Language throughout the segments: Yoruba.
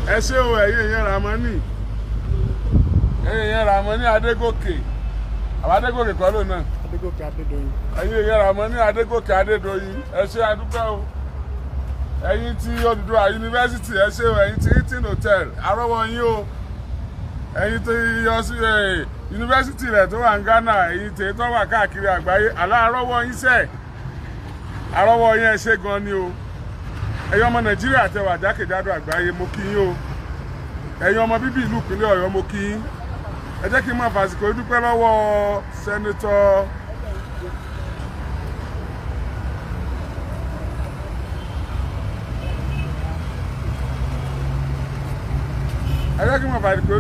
ẹ ṣé o ẹ̀yin yẹn Ramoni Adégòkè àwọn Adégòkè kọ́ ló náà Adégòkè Adédoyin ẹ̀yin yẹn Ramoni Adégòkè Adédoyin ẹ ṣé adúpẹ́ o ẹ̀yin tí Odùduwà yunifásitì ẹ ṣé o ẹ̀yin tí Hilton hotel arọ́wọ́ yín o ẹ̀yin tí yọ sí yunifásitì rẹ̀ tó wà ní Ghana ẹ̀yin tí tó wà káàkiri àgbáyé aláàrọ́wọ́ yín sẹ́ẹ̀ arọ́wọ́ yín ẹ ṣé gan ni o ẹ̀yin ọmọ Nàìjíríà tẹ́ wà jákèjádò àgbáyé mo kí yín o ẹ̀yin ọmọ bíbí ìlú ìpínlẹ̀ Ọ̀yọ́ mo kí yín ẹ jẹ́ kí n máa fàsìkò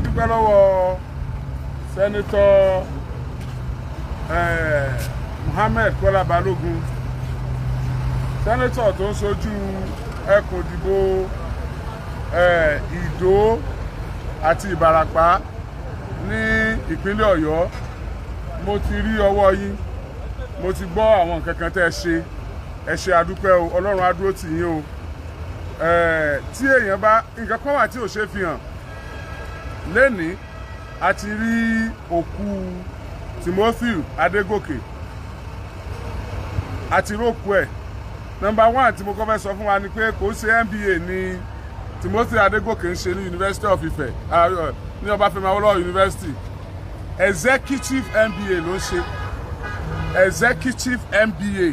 dúpẹ́ lọ́wọ́ sẹ́nitọ́ Muhammed Kọ́lá Balógun sẹ́nitọ̀ tó ń ṣojú ẹkùn ìdìbò Ìdó àti Ìbàràpá ní ìpínlẹ̀ Ọ̀yọ́ mo ti rí ọwọ́ yín mo ti gbọ́ àwọn nǹkan kan tẹ́ ẹ ṣe adúpẹ́ o Ọlọ́run á dúró tì yín o tí èèyàn bá nǹkan kan wà tí ò ṣe fi hàn lẹ́ni a ti rí òkú Timothy Adégòkè àti rókù ẹ̀ number 1 tí mo kọ́ fẹ́ sọ fún wa ni pé kò ṣe MBA ní Timothy Adégòkè ń ṣe ní University of Ife ní Ọbáfẹ́mi Awólọ́wọ̀ University executive MBA ló ń ṣe executive MBA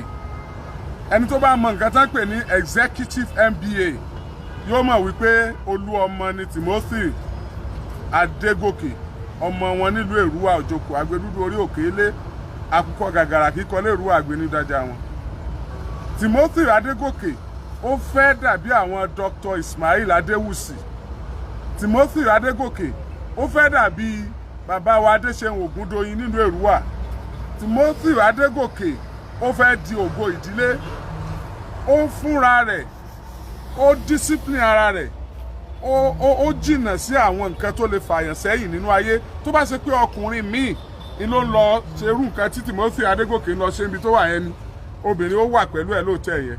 ẹni tó bá mọ nǹkan tán pè ní executive MBA yóò mọ̀ wípé olú ọmọ ni Timothy Adégòkè ọmọ wọn nílùú Èrúwà Òjòkó Àgbẹ̀dúdú orí òkè ilé àkùkọ gàgàrà kíkọ lé Èrúwà àgbẹ̀ ní dájà wọn. Timothy Adégòkè ó fẹ́ dàbí àwọn Dr. Ismail Adéwùsì Timothy Adégòkè ó fẹ́ dàbí bàbá wa Adéṣeun Ògúndóyin nílùú Èrúwà Timothy Adégòkè ó fẹ́ di ògo ìdílé ó fúnra rẹ̀ ó discipline ara rẹ̀ ó jìnnà sí àwọn nǹkan tó lè fààyàn sẹ́yìn nínú ayé tó bá ṣe pé ọkùnrin míì ni ló ń lọ ṣerú nǹkan tí Timothy Adégòkè ń lọ ṣe níbi tó wà yẹn ni obìnrin ó wà pẹ̀lú ẹ̀ lóòótọ́ yẹn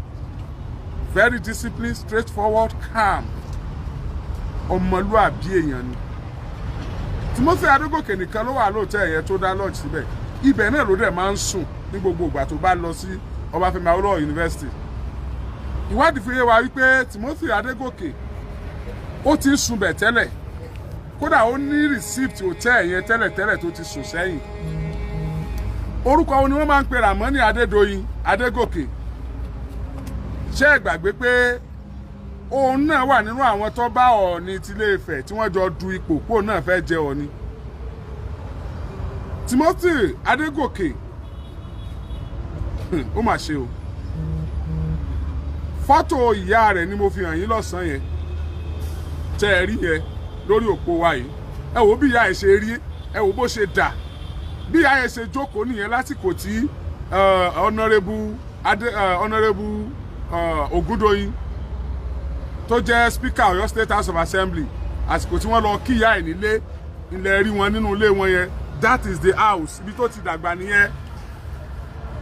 very disciplined straightforward calm ọmọlúàbí èèyàn ni Timothy Adégòkè nìkan ló wà lóòótọ́ yẹn tó dá lodge síbẹ̀ ibẹ̀ náà ló dẹ̀ máa ń sùn ní gbogbo ìgbà tó bá lọ sí Ọbáfẹ́mi Awólọ́wọ̀ University ìwádìí fi yé wa wípé Timothy Adégòkè ó ti ń sùn bẹ̀ tẹ́lẹ̀ kódà ó ní receipt hotel yẹn tẹ́lẹ̀tẹ́lẹ̀ tó ti sùn sẹ́yìn orúkọ wọn ni wọ́n máa ń pe Ramoni Adédoyin Adégòkè ṣé ẹ gbàgbé pé òun náà wà nínú àwọn tó bá Ọọ̀ni tilé Ifẹ̀ tí wọ́n jọ du ipò pò náà fẹ́ jẹ Ọọ̀ni Timothy Adégòkè ó mà ṣe o fọ́tò ìyá rẹ̀ ni mo fi hàn yín lọ́sàn-án yẹn tẹ́ ẹ rí yẹn lórí òpó wa yìí ẹ wò bí ìyá ẹ̀ ṣe rí ẹ wò bó ṣe dà bí ìyá ẹ̀ ṣe jókòó nìyẹn lásìkò tí Honorable Ògúndóyin tó jẹ́ Speaker Ọ̀yọ́ State House of Assembly àsìkò tí wọ́n lọ kí ìyá ẹ̀ nílé ilẹ̀ rí wọn nínú ilé wọn yẹn that is the house ibi tó ti dàgbà nìyẹn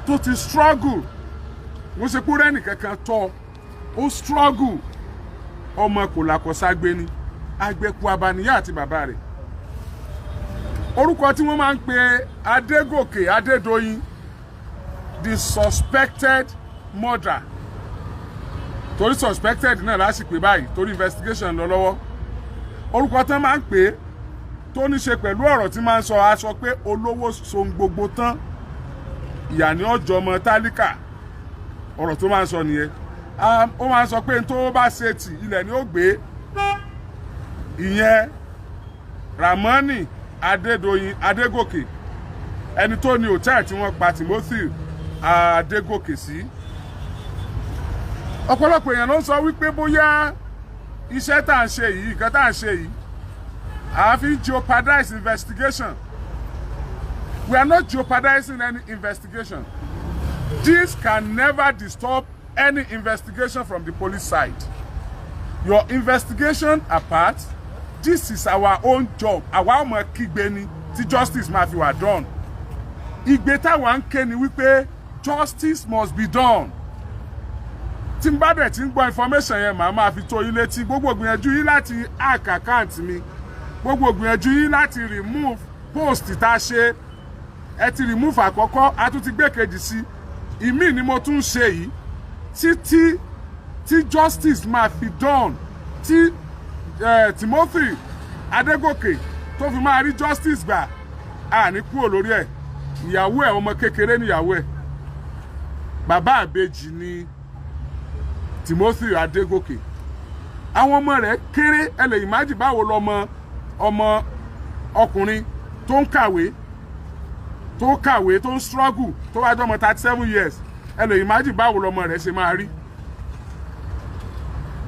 tó ti struggle wọ́n ṣe kúrẹ́ nìkankan tọ́ ó struggle ọmọ kò làkọ̀ságbé ni àgbẹ̀kù àbànìyá àti bàbá rẹ̀ orúkọ tí wọ́n máa ń pe Adégòkè Adédoyin the suspected murder torí suspected náà lásìkò báyìí torí investigation lọ lọ́wọ́ orúkọ tán máa ń pè tó ní ṣe pẹ̀lú ọ̀rọ̀ tí máa ń sọ aṣọ pé olówó sohun gbogbo tán ìyà ní ọjọ́ ọmọ tálíkà ọ̀rọ̀ tó máa ń sọ nìyẹn ó máa ń sọ pé tó bá ṣe tì ilẹ̀ ni ó gbé ìyẹn Ramoni Adédoyin Adégòkè ẹni tó ní hòtẹ́ẹ̀lì tí wọ́n pa Timothy Adégòkè sí ọ̀pọ̀lọpọ̀ èèyàn ló ń sọ wípé bóyá iṣẹ́ tá à ń ṣe yìí nǹkan tá à ń ṣe yìí àfi jeopardize investigation. We are not jeopardizing any investigation. This can never disturb any investigation from the police side. Your investigation apart, this is our own job. Àwa ọmọ kígbe ni tí justice máa fi wà done. Ìgbé táwa ń ké ni wípé justice must be done. Tí n bá dẹ̀ tí ń gbọ́ information yẹn màá máa fi tó yín létí. Gbogbo gbìyànjú yín láti hack account mi. Gbogbo gbìyànjú yín láti remove post tá a ṣe. Ẹ ti remove àkọ́kọ́, a tún ti gbé kejì sí. Ìmí ni mo tún ṣe yìí. Tí justice máa fi done. Tí Timothy Adégòkè tó fi máa rí justice gbà. A ní kúrò lórí ẹ̀. Ìyàwó ẹ̀ ọmọ kékeré níyàwó ẹ̀. Bàbá àbèjì ni Timothy Adégòkè. Àwọn ọmọ rẹ̀ kéré, ẹ lè imagine báwo lọmọ ọmọ ọkùnrin tó ń kàwé tó ń struggle tó wá jọmọ 37 years. Ẹ lè imagine báwo lọmọ rẹ̀ ṣe máa rí.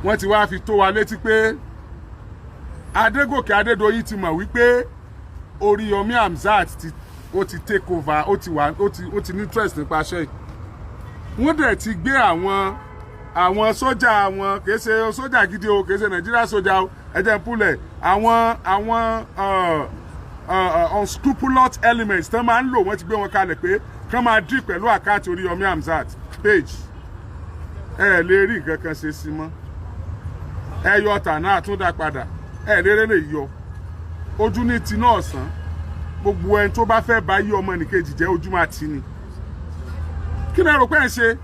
Wọ́n ti wá fi tó wa létí pé Adégòkè Adédoyin ti mọ̀ wípé Oríyọmí Hamzat ó ti take over, ó ti ní interest nípa iṣẹ́ yìí. Wọ́n dẹ̀ ti gbé àwọn sójà wọn, kìí ṣe sójà gidi o, kìí ṣe Nàìjíríà sójà o, ẹ̀jẹ̀ púlẹ̀ àwọn unscrupulous elements tán máa ń lò, wọ́n ti gbé wọn kalẹ̀ pé kán máa dì pẹ̀lú àkáǹtì Oríyọmí Hamzat page. Ẹ lè rí nǹkan kan ṣe sí mọ́. Ẹ yọ ọ̀tà náà tún dá padà. Ẹ lérè lè yọ. Ojú ní ti náà sàn. Gbogbo ẹni tó bá fẹ́ bá yí ọmọ nìkejì jẹ́ ojú máa ti ni. Kí lẹ rò pé ń ṣe?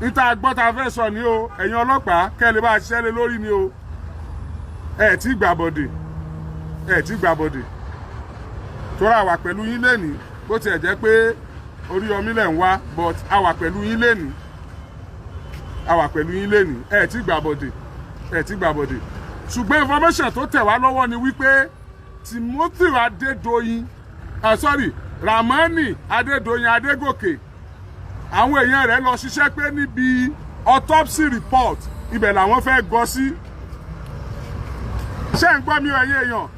Níta gbọ́ ta fẹ́ sọ ni o, ẹ̀yin ọlọ́pàá kẹ́lẹ́ bá ṣiṣẹ́ lé lórí ni o. Ẹ ti gbàbọ̀dè. Tóra wà pẹ̀lú yín lénìí, bó tiẹ̀ jẹ́ pé Oríyọmí lẹ̀ ń wá, but a wà pẹ̀lú yín lénìí. Ẹ ti gbàbọ̀dè. Ṣùgbọ́n information tó tẹ̀ wá lọ́wọ́ ni wípé Timothy Adédoyin, Ramani Adédoyin Adégòkè, àwọn èèyàn rẹ̀ lọ ṣiṣẹ́ pé níbi autopsy report ibẹ̀ làwọn fẹ́ gọ sí. Ṣé ń gbọ́ mi ẹ̀yin èèyàn?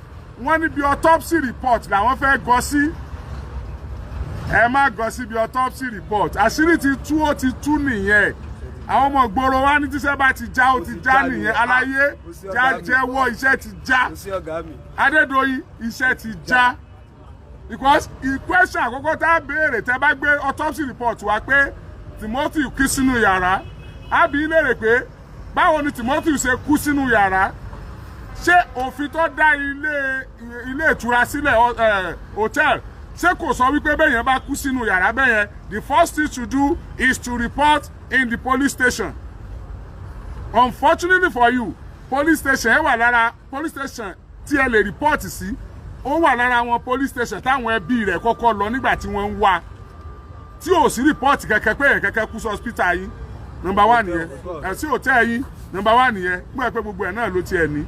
Wọ́n níbi autopsy report làwọn fẹ́ gọ sí. Ẹ má gọ síbi autopsy report. Àṣírí ti tú, ó ti tú nìyẹn. Àwọn ọmọ ìgboro wa ní tíṣẹ́ bá ti já, ó ti já nìyẹn. Aláyé já jẹ́wọ́, iṣẹ́ ti já. Adédoyin, iṣẹ́ ti já. Because question àkọ́kọ́ tá a béèrè tẹ́ bá gbé autopsy report wá pé Timothy kú sínú yàrá. A bi léèrè pé báwo ni Timothy ṣe kú sínú yàrá? Ṣé òfin tó dá ilé ìtura sílẹ̀ hotel ṣé kò sọ wípé bẹ́yẹn bá kú sínú yàrá bẹ́yẹn, the first thing to do is to report in the police station. Unfortunately for you, police station ẹ wà lára police station tí ẹ lè report sí. Ó wà lára àwọn police station táwọn ẹbí rẹ̀ kọ́kọ́ lọ nígbà tí wọ́n ń wá. Tí ò sí report kẹ̀kẹ́ pé ẹ̀ kẹ́kẹ́ kú sí hospital yín. Number 1 nìyẹn. Ẹ̀ sí hotel yín. Number 1 nìyẹn. Gbọ́ pé gbogbo ẹ̀ náà ló tiẹ̀ ní.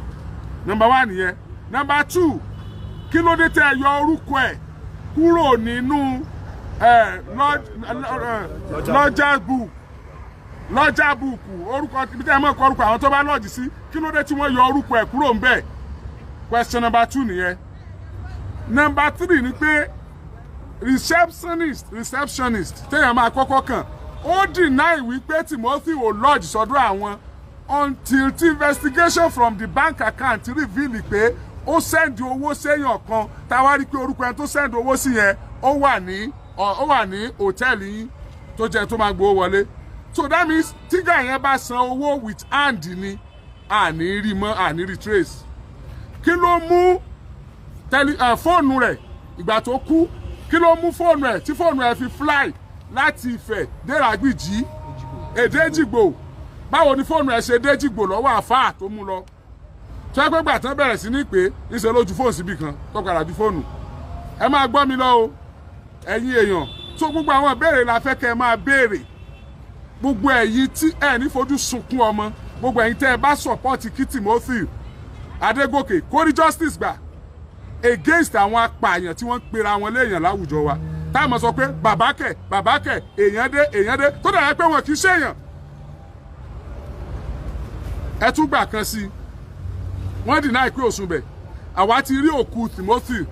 Number 1 nìyẹn. Number 2, kí ló dé tẹ́ ẹ yọ orúkọ ẹ̀ kúrò nínú lọ́jà búùkù, orúkọ ibi tẹ́ ẹ mọ̀ kọ orúkọ àwọn tó bá lọ́ọ̀jì sí, kí ló dé tí wọ́n yọ orúkọ ẹ̀ kúrò ńbẹ̀? Question number 2 nìyẹn. Number 3 ni pé receptionist téèyàn máa kọ́kọ́ kàn, ó deny wípé Timothy ò lodge sọ́dọ̀ àwọn until the investigation from the bank account reveal pé ó send owó séèyàn kan, táwa rí pé orúkọ ẹni tó send owó sí yẹn ó wà ní hòtẹ́ẹ̀lì yín tó jẹ́ tó máa gbowó wọlé. So that means tígà yẹn bá san owó with hand ni àní rí mọ́, àní rí trace. Kí ló mú fóònù rẹ̀ ìgbà tó kú? Kí ló mú fóònù ẹ̀ tí fóònù ẹ̀ fi fly láti Ifẹ̀ dé Ràgbìjí Èdèjìgbò? Báwo ni fóònù ẹ̀ ṣe Èdèjìgbò lọ́wọ́ àfáà tó mú lọ? Tó ẹgbẹ́ gbà tán bẹ̀rẹ̀ sí ní pé ìṣe lójú fóònù síbì kan tó padà ju fóònù. Ẹ máa gbọ́ mi lọ o ẹ̀yin èèyàn. Tó gbogbo àwọn ìbéèrè la fẹ́ kẹ́ ẹ máa béèrè. Gbogbo ẹ̀yin tí ẹ ní fojú sunkún ọmọ, gbogbo ẹ̀yin tẹ́ ẹ bá support kí Timothy Adégòkè kó rí justice gbà against àwọn apààyàn tí wọ́n ń pera wọn léèyàn láwùjọ wa. Táwọn sọ pé bàbá kẹ̀ èèyàn dé tó dàgbà pé wọn kì í ṣèèyàn. Ẹ tún gbà kan sí wọ́n deny pé òsùn bẹ̀. Àwa ti rí òkú Timothy.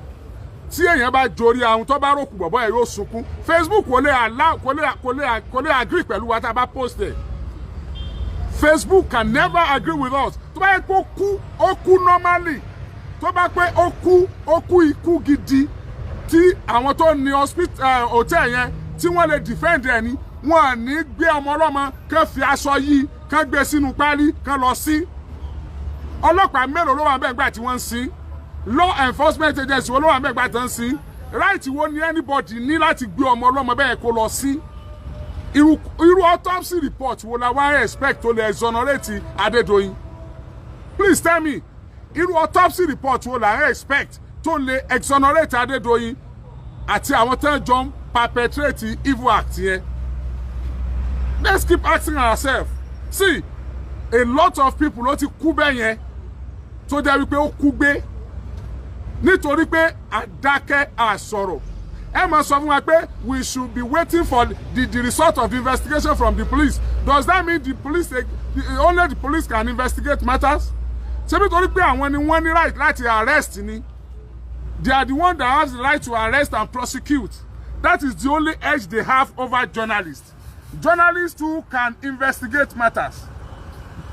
Tí èèyàn bá jorí ahun tó bá rókù bọ̀bọ́ ẹ̀ yóò sunkún. Facebook kò lè agree pẹ̀lú wa tá a bá post ẹ̀. Facebook can never agree with us. Tó bá yẹ pé ó kú normally. Tó bá pé ó kú ikú gidi tí àwọn tó ní hotel yẹn tí wọ́n lè defend ẹni wọ́n ní gbé ọmọ ọlọ́mọ kán fi aṣọ yìí kán gbé sínú páálí kán lọ sí ọlọ́pàá mélòó ló wà ńbẹ̀ nígbà tí wọ́n ń sin law enforcement agency wo ló wà ńbẹ̀ nígbà tí wọ́n ń sin right wo ni anybody ní láti gbé ọmọ ọlọ́mọ bẹ́ẹ̀ kó lọ sí irú autopsy report wo la wá expect tó lè exonerate Adédoyin please tell me irú autopsy report wo la expect tó lè exonerate Adédoyin àti àwọn tán jọ ń perpetrate evil act yẹn. Let's keep asking ourselves. See, a lot of people ló ti kú bẹ́ẹ̀ yẹn tó jẹ́ wípé ó kú gbé nítorí pé àdákẹ́ àsọ̀rọ̀. Ẹ máa sọ fún wa pé we should be waiting for the result of the investigation from the police. Does that mean the police only the police can investigate matters? Ṣé nítorí pé àwọn ni wọ́n ní right láti arrest ni? They are the one that has the right to arrest and prosecute. That is the only edge they have over journalists. Journalists too can investigate matters.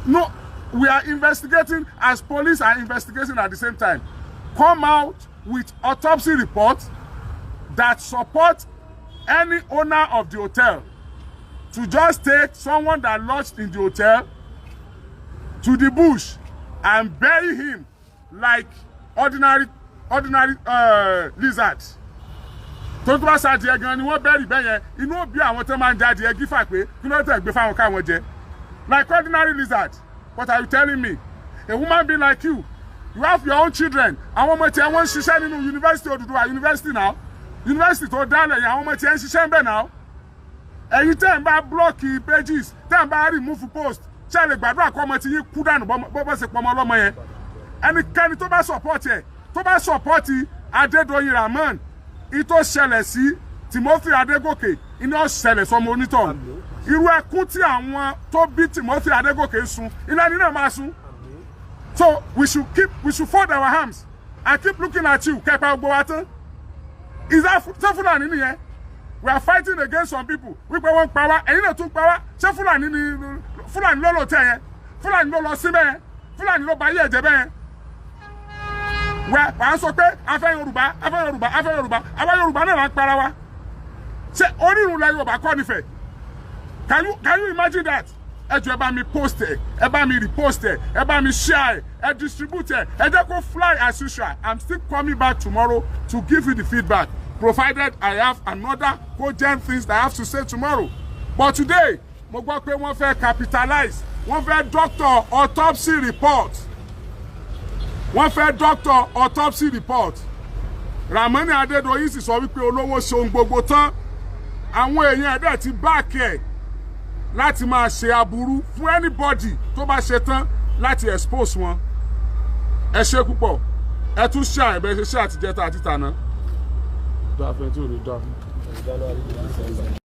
No, we are investigating as police are investigating at the same time. Come out with autopsy reports that support any owner of the hotel to just take someone that lodged in the hotel to the bush and bury him like ordinary lizard. Tó bá sa adìẹ gan ni wọ́n bẹ́rì bẹ́yẹn inú òbí àwọn tó máa ń jẹ adìẹ gífà pé kí ló tẹ̀ gbé fáwọn káwọn jẹ like ordinary lizard. What are you telling me? A woman being like you have your own children. Àwọn ọmọ tiẹ̀ wọ́n ń ṣiṣẹ́ nínú University Odùduwà University now. University tó dálẹ̀ yẹn àwọn ọmọ tiẹ̀ ń ṣiṣẹ́ ń bẹ̀ now. Ẹ̀yin tẹ́ ń bá blọ́ọ̀kì pages tẹ́ ń bá remove post ṣé lè gbàdúrà kọ́ ọmọ tí yín kú dànù bọ́ ṣe pọ̀ ọmọ ọlọ́mọ yẹn. Ẹnikẹ́ni tó bá support ẹ̀ tó bá support Adédoyin Rahman ìtò ṣẹlẹ̀ sí Timothy Adégòkè iná ṣẹlẹ̀ sọmọ onítọ̀ irú ẹkún tí àwọn tó bí Timothy Adégòkè ń sun iná ní náà máa sun. So we should fold our arms and keep looking at you kẹpẹ gbogbo wa tán. Is that ṣé Fúlàní nìyẹn? We are fighting against some people wípé wọ́n ń pa wá ẹ̀yin náà tún pa wá ṣé Fúlàní ni Fúlàní ló lò tẹ̀ yẹn Fúlàní ló lọ sí bẹ́ẹ̀ Fúlàní ló ba ayé ẹ̀jẹ̀ bẹ́ẹ̀. Wà á sọ pé afẹ́ Yorùbá àwọn Yorùbá náà là ń para wa ṣé onírun la Yorùbá kọ́ nífẹ̀ẹ́ can you imagine that? Ẹ jọ̀ọ́ ẹ bá mi post ẹ ẹ bá mi repost ẹ ẹ bá mi share ẹ distribute ẹ ẹ jẹ́ kó fly as usual. I'm still coming back tomorrow to give you the feedback provided I have another cogent things that I have to say tomorrow. But today mo gbọ́ pé wọ́n fẹ́ capitalize wọ́n fẹ́ doctor autopsy report. Wọ́n fẹ́ doctor autopsy report. Ramani Adédoyin sì sọ wípé olówó ṣe ohun gbogbo tán. Àwọn èèyàn ẹ̀dẹ̀ ti báàkì ẹ̀ láti máa ṣe aburú fún anybody tó bá ṣe tán láti expose wọn. Ẹ ṣé púpọ̀. Ẹ tún ṣe àìbẹ̀ ṣe àtijẹ́ta àti tàná.